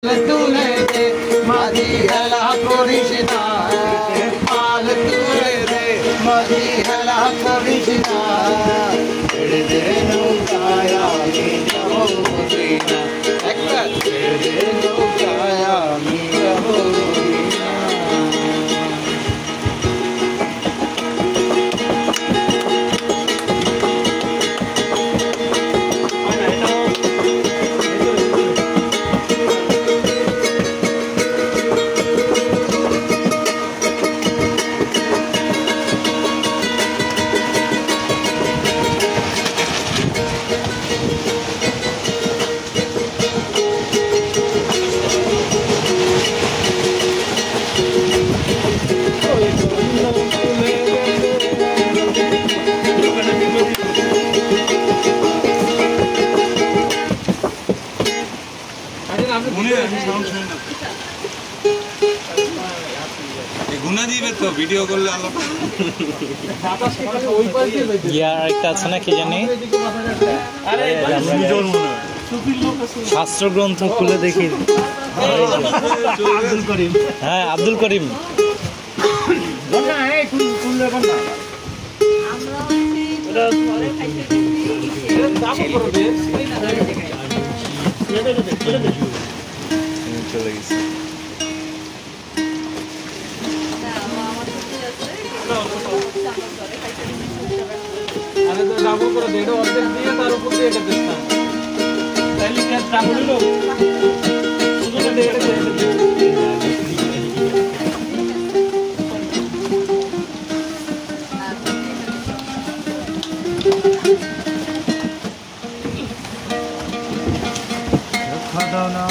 তুলে দে মাঝি হেলা করিস না, মাল তুলে দে মাঝি হেলা করিস না, ছেড়ে দে নৌকায় আমি যাব মদিনা, একটা ছেড়ে দে নৌকায় আমি যাব মদিনা। গুনা দিবে তো ভিডিও করলে আলো একটা আছে না কি জানি শাস্ত্র গ্রন্থ খুলে দেখি। হ্যাঁ আব্দুল করিম। চলে গেছে। আরে তো ডাবল করে দে, এটা অর্ধেক দিয়ে তার উপর দিয়ে এটা দিতাম, তাইলে কি ডাবল হলো? শুধু দে এটা দে। খাদানা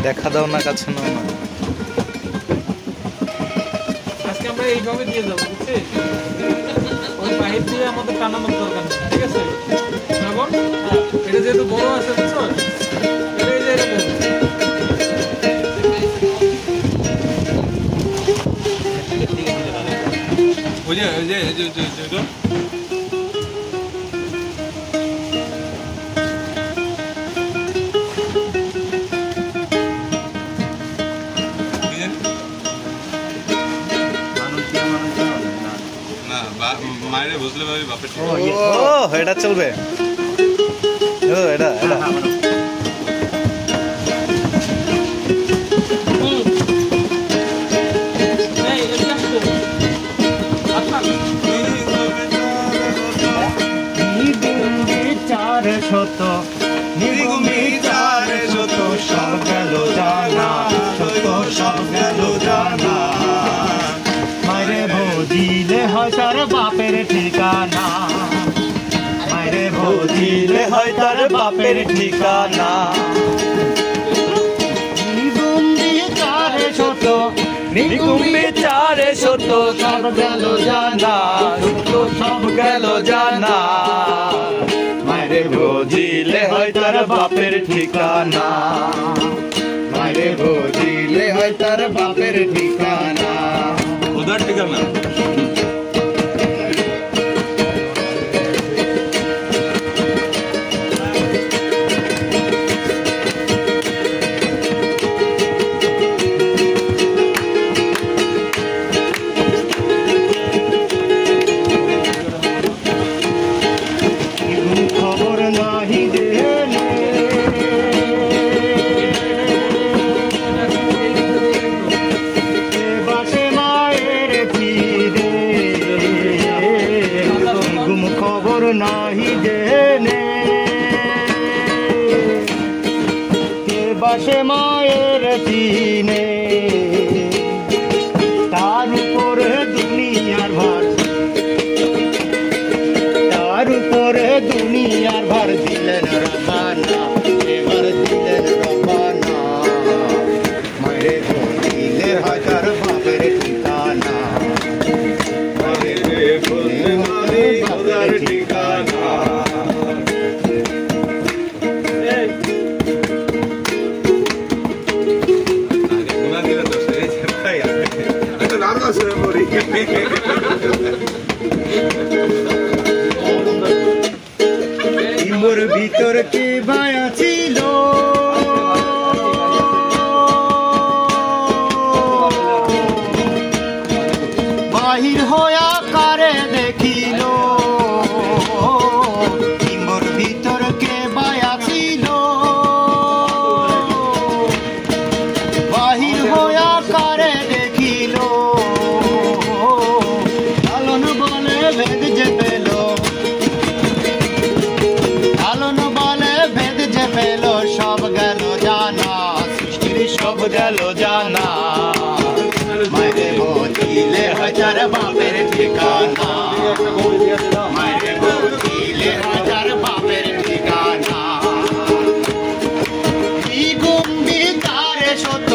দেখা দাও না, কাছে নাও না। আজকে আমরা এইভাবে দিয়ে যাবো, বুঝছিস? ওই বাহির দিয়ে আমাদের টানানোর দরকার নেই, ঠিক আছে? এখন এটা যেহেতু বড় আছে, বুঝছো? এটা এই যে এরকম। ওই যে ওই যে মায়ের বুঝলে ভাবি বাপের ও এটা চলবে, এটা এটা শত নিগুমি 400 সব গেল জানা, শত সব গেল জানা, মারে ভোজিলে হয় তার বাপের ঠিকানা, মারে ভোজিলে হয় তার বাপের ঠিকানা, নিগুমি 400 সব গেল জানা, সব গেল জানা, মারে ভোজিলে হয় তার বাপের ঠিকানা, মারে ভোজিলে হয় তার বাপের ঠিকানা, ওদের ঠিকানা। খবর নাহি দেনে, বাসে মায়ের ফিরে, ঘুম খবর নাহি দেনে, বাসে মায়ের চিনে, তার উপরে দুনিয়ার ভার, তার উপরে দুনিয়ার ভার দিলেন রব্বানা, এবার দিলেন রব্বানা, মারে ভোজিলে হয় তার বাপের ঠিকানা, মারে ভোজিলে বাপের ঠিকানা। করি মোর ভিতর কে ভায়া ছিল বাহির হইয়া কারে দেখিল মোর ভিতর কে ভায়া ছিল বাহির হইয়া কারে দেখিল লালন বলে ভেদ যে পেল লালন বলে ভেদ যে পেল সব গেল জানা সৃষ্টির সব গেল জানা মায়ের বদিলে হাজার বাপের ঠিকানা মায়ের বদিলে হাজার বাপের ঠিকানা দ্বিগুণ বিচারে শত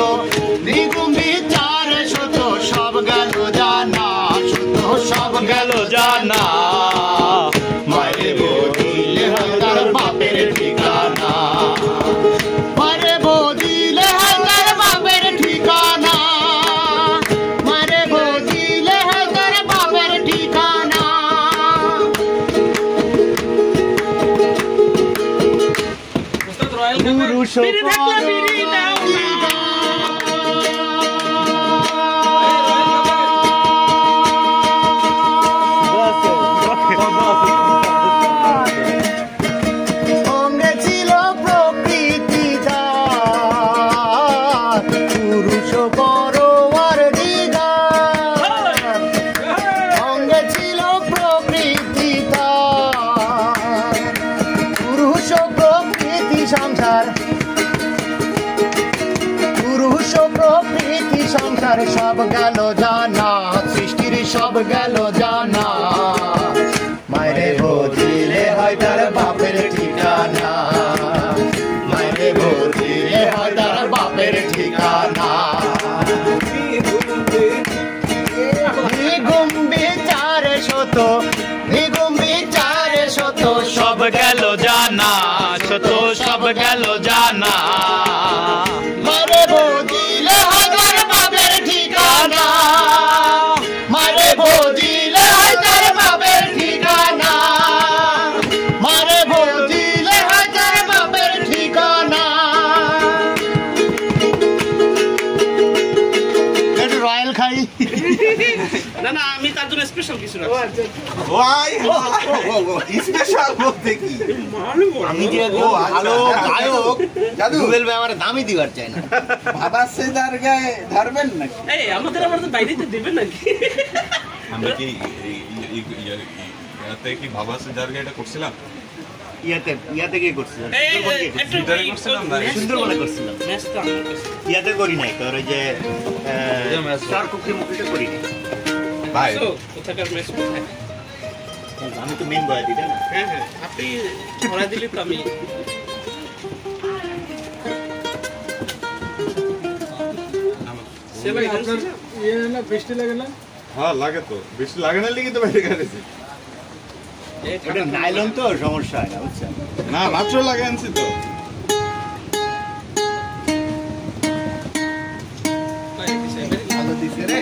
দ্বিগুণ বিচারে শত সব গেল জানা শত সব গেল জানা মায়ের বদিলে হাজার বাপের ঠিকানা মায়ের বদিলে হাজার বাপের ঠিকানা মায়ের বদিলে হাজার বাপের ঠিকানা উস্তাদ রয়্যাল খাবে পুরুষ বিড়ি থাকলে বিড়ি দাও না। অঙ্গে ছিল প্রকৃতি দান পুরুষ পরোয়ার দিদান অঙ্গে ছিল প্রকৃতি দান পুরুষ প্রকৃতি সংসার পুরুষ প্রকৃতি সংসার সব গেল জানা সৃষ্টির সব গেল জানা মায়েরে বদিলে হয় তার বাপের ঠিকানা মায়েরে বদিলে হয় তার বাপের ঠিকানা নিগুম বিচারে শত নিগুম বিচারে শত সব গেল জানা শত সব গেল জানা মারে বদিলে হাজার বাপের ঠিকানা মারে বদিলে হাজার বাপের ঠিকানা মারে বদিলে হাজার বাপের ঠিকানা একটু রয়্যাল খাই না না আমি তার জন্য স্পেশাল কিছু রাখছি। ওয়াই স্পেশাল বলতে কি আমি যে ভালো গায়ক রুবেল ভাই আমার দামই দিবার চাই না বাবা সে দাঁড়ায় ধরবেন নাকি? এই আমাদের বাইরেতে দেবেন নাকি? আমরা কি ইয়াতে কি ভাবা সে জায়গা এটা করছিলাম ইয়াতে কি করছিলাম এই সুন্দরবনে কি একটু সুবিধারে করছিলাম না? সুন্দরবনে করছিলাম ম্যাচটা আমার কাছে। ইয়াতে করি নাই তোর ওই যে স্টার কুকি মুভিটা করি নাই ভাই So, কোথাকার ম্যাচ কোথায়? আমি তো মেন বয় দিতে না হ্যাঁ হ্যাঁ আপনি ধরা দিলে তো আমি সেলাই আপনার ইয়ে না বৃষ্টি লাগে না হ্যাঁ লাগে তো বেশি লাগে না লিখে তো বাইরে গেছে ওটা নাইলন তো সমস্যা হয় না বুঝছেন না মাত্র লাগে আনছি তো আলো দিছে রে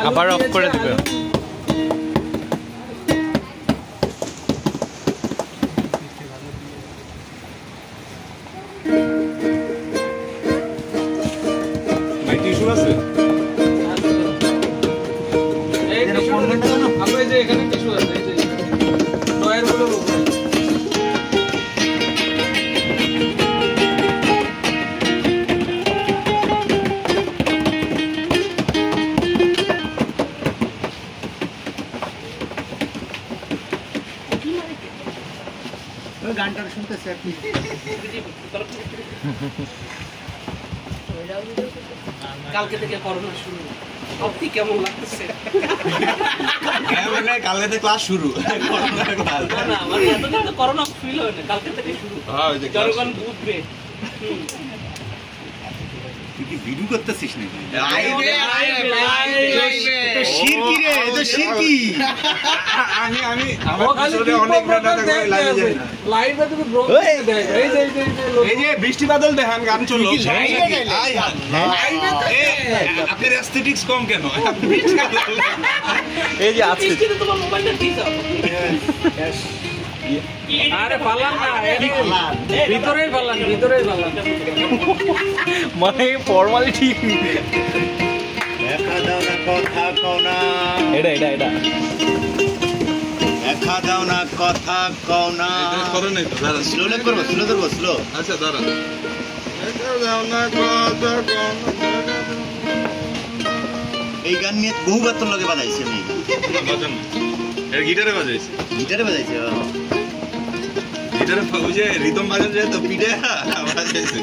আবার অফ করে দিবে। ভাই টিস্যু আছে এই টিস্যু আমরা এই যে এখানে টিস্যু আছে এই যে ডয়ার গুলোর উপরে ওই গানটা শুনতেছে আপনি কালকে থেকে করোনা শুরু আপনি কেমন লাগতেছে? কালকে ক্লাস শুরু না না মানে এতদিন তো করোনা ফিল হয় না, কালকে থেকে শুরু। হ্যাঁ ওই যে জনগণ বুঝবে। তুই কি ভিডিও করতেছিস নাকি লাইভে, লাইভে, লাইভে। শিরকি রে, এ তো শিরকি। আমি ও খালি আমার টিপ অনেক প্রোগ্রাম নাটক দেখতে লাগে আছে। যায় না। লাইভে তুমি ব্রোক ওই। দেখ এই যে এই যে বৃষ্টি বাদল দেখান গান চললো আপনার অ্যাস্থেটিক্স কম কেন? এই যে আছে বৃষ্টিতে তোমার মোবাইলটা ঠিক আছে আরে পালান না ভিতরেই পালান মানে ফর্মালিটি দেখা দাও না কথা কও না, এটা দেখা দাও না কথা কও না। করো নাই তো দাঁড়া স্লো করবো, স্লো ধরবো, স্লো। আচ্ছা দাঁড়া দেখা দাও না কথা কও না। এই গান নিয়ে বহুবার তোর লগে বাজাইছি আমি। বাজান না। এর গিটারে বাজাইছে গিটারে বাজাইছি। গিটারে ওই যে রিদম বাজান যায় তো পিঠে বাজাইছে।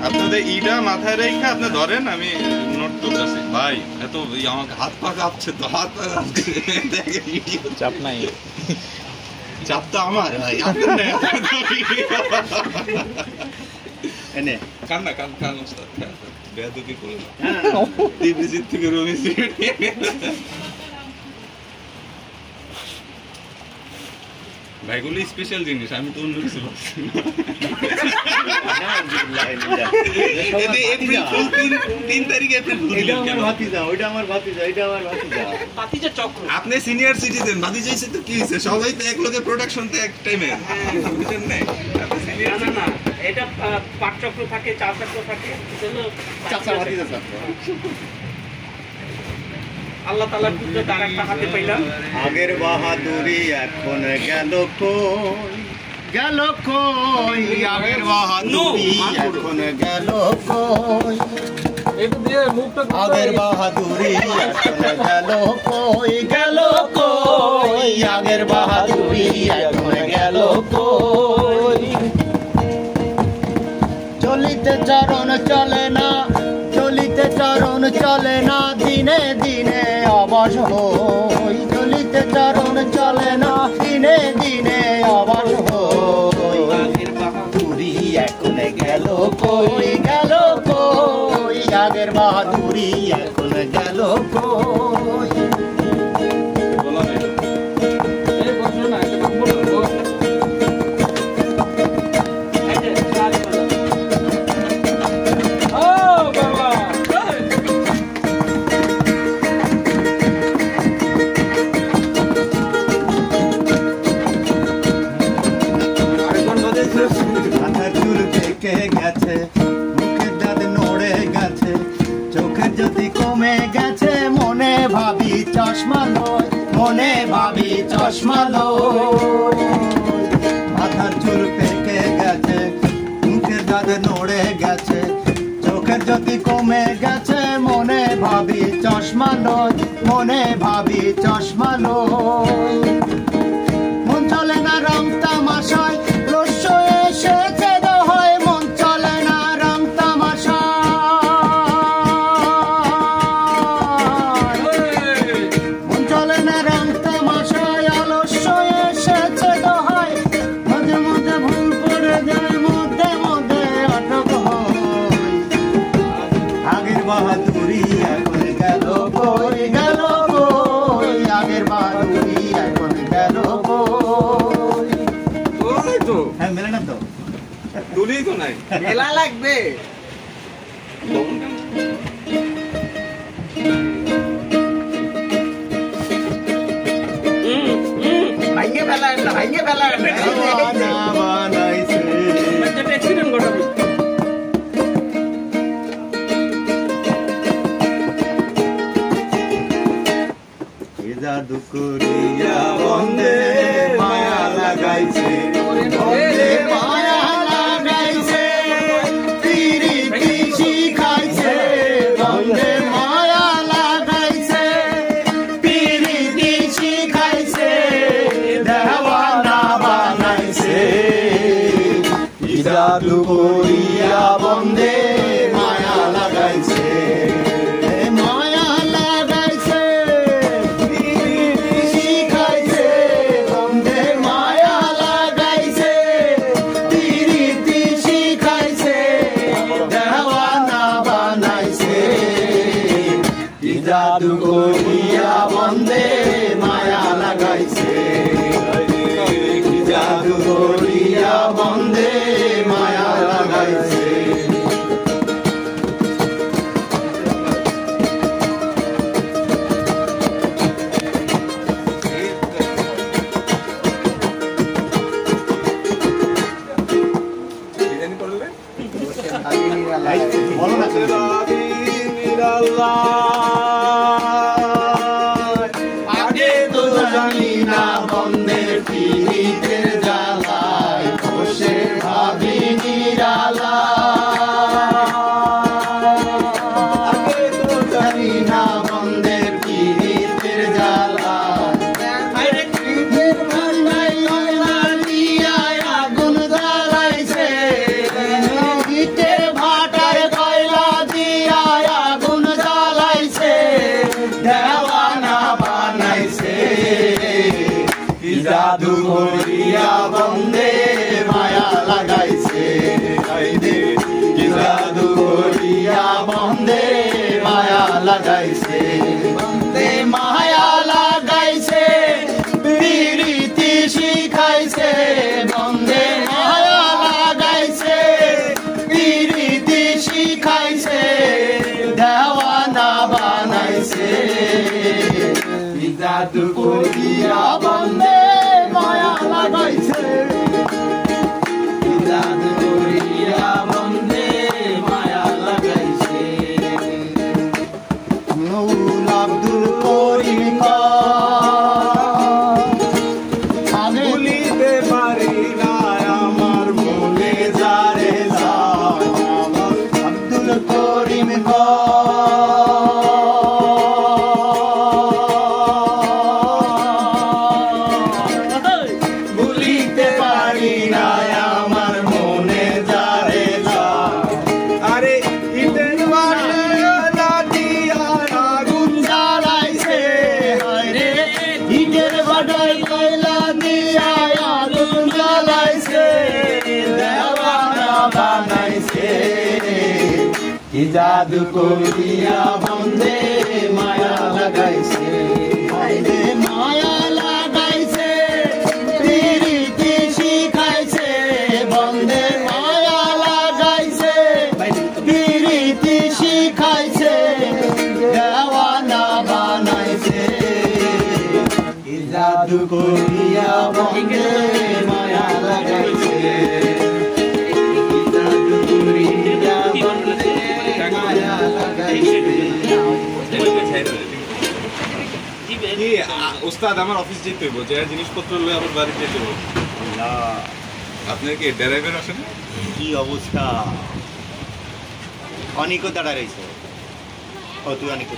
আপনাদের ইটা মাথায় রেখে আপনি ধরেন, আমি নোট করতেছি। ভাই এত আমাকে হাত পা কাঁপছে তো, হাত পা কাঁপছে। দেখে ভিডিও চাপ নাই চাপ তো আমার ভাই, আপনার না। এনে কান্না কান ওস্তাদ বেয়াদবি করে না। টিভিজিৎ থেকে রবি ভাইগুলি স্পেশাল জিনিস, আমি তো অন্য কিছু ভাবছি না। এতে এপ্রিল ফুল 3 তারিখে এপ্রিল ফুল এটা দিলেন আমার কেন? ভাতিজা, ওইটা আমার ভাতিজা, এটা আমার ভাতিজা। পাতিজা চক্র আপনি সিনিয়র সিটিজেন, ভাবি যাইছে তো কি হয়েছে, সবাই তো এক লোকের প্রোডাকশন তো এক টাইমে, বুঝছেন না? আপনি senior না না এটা পাট চক্র থাকে চা চক্র থাকে চাচা ভাতিজা ছাত্র। আল্লাহ তাআলার কুদরত আর একটা হাতে পাইলাম আগের বাহাদুরি এখন গেল কই, গেল কই, আগের বাহাদুরি এখন গেল কই, একটু দিয়ে মুখটা আগের বাহাদুরি এখন গেল কই, গেল কই, আগের বাহাদুরি এখন গেল কই। চলিতে চরণ চলে না, চলিতে চরণ চলে না, দিনে দিনে অবশ হই, চলিতে চরণ চলে না, দিনে দিনে অবশ হই। আগের বাহাদুরি এখন গেল কই, গেল কই, আগের বাহাদুরি এখন গেল কই। বলা নেই। এই বসো না এটা বলো এই যে সারি বাজার। ও বাবা মাথার চুল পেকে গেছে, মুখের দাঁত নড়ে গেছে, চোখের জ্যোতি কমে গেছে, মনে ভাবি চশমা লয়, মনে ভাবি চশমা লয়। মাথার চুল পেকে গেছে, মুখের দাঁত নড়ে গেছে, চোখের জ্যোতি কমে গেছে, মনে ভাবি চশমা লয়, মনে ভাবি চশমা লয়। মন চলে না রং তামাশায়, রস্য এসেছে দোহায়, মন চলে না রং তামাশায়, মন চলে না রং তামাশায়, আলস্য এসেছে দোহায়, মাঝে মধ্যে ভুল করে যায়, মধ্যে মধ্যে আটক হয়। আগের বাহাদুরি এখন গেল কই, গেল কই, আগের বাহাদুরি এখন গেল কই। ওই তো হ্যাঁ মেলে না তো? তুলিই তো নাই। মেলা লাগবে। ভাইঙ্গে ফেলায় না, ভাইঙ্গে ফেলায় না। বানা বানাইছে একটা অ্যাক্সিডেন্ট ঘটাবে এ জাদু করিয়া বন্দে মায়া লাগাইছে, বন্দে মায়া লাগাইছে, পিরিতি শিখাইছে, বন্দে মায়া লাগাইছে, পিরিতি শিখাইছে, দেওয়ানা বানাইছে। এ জাদু করিয়া বন্দে মায়া লাগাইছে, মায়া লাগাইছে, শিখাইছে, বন্দে মায়া লাগাইছে, জাদু করিয়া বন্দে মায়া লাগাইছে কি জাদু করিয়া বন্দে মায়া লাগাইছে আগে তো জানি না বন্দের পীড়িতের জ্বালায় বসে ভাবি নিরালা আগে তো জানি না বন্দের পীড়িতের জ্বালায় পীড়িতের ভান্ডায় কয়লা দিয়া আগুন জ্বালাইছে ইটের ভাটায় কয়লা দিয়া আগুন জ্বালাইছে দেওয়ানা বানাইছে কি জাদু করিয়া বন্দে মায়া লাগাইছে কি জাদু করিয়া বন্দে মায়া লাগাইছে বন্দে মায়া লাগাইছে প্রীতি শিখাইছে বন্দে মায়া লাগাইছে প্রীতি শিখাইছে দেওয়ানা বানাইছে কি জাদু করিয়া বন্দে মায়া লাগাইছে কি জাদু করিয়া বন্দে মায়া লাগাইছে মৌল আব্দুল করিম ভুলিতে পারি না আমার মনে যারে যায় আব্দুল করিম ভুলিতে পারি না আমার মনে যারে যায় আরে ইটের বাটা দিয়া আগুন জ্বালাইছে রে ইটের বাটায় কয়লা দিয়া আগুন জ্বালাইছে দেওয়ানা বানাইছে কি জাদু করিয়া বন্দে মায়া লাগাইছে মায়া লাগাইছে প্রীতি শিখাইছে বন্দে মায়া লাগাইছে প্রীতি শিখাইছে দেওয়ানা বানাইছে কি জাদু করিয়া বন্দে মায়া লাগাইছে কি জাদু করিয়া বন্দে মায়া লাগাইছে কি ওস্তাদ আমার অফিস যেতে হইব যে জিনিসপত্র লয়ে আবার বাড়ি যেতে হইব আপনার কি ড্রাইভার আসেন কি অবস্থা অনেকও দাঁড়া রয়েছে ও তুই অনেক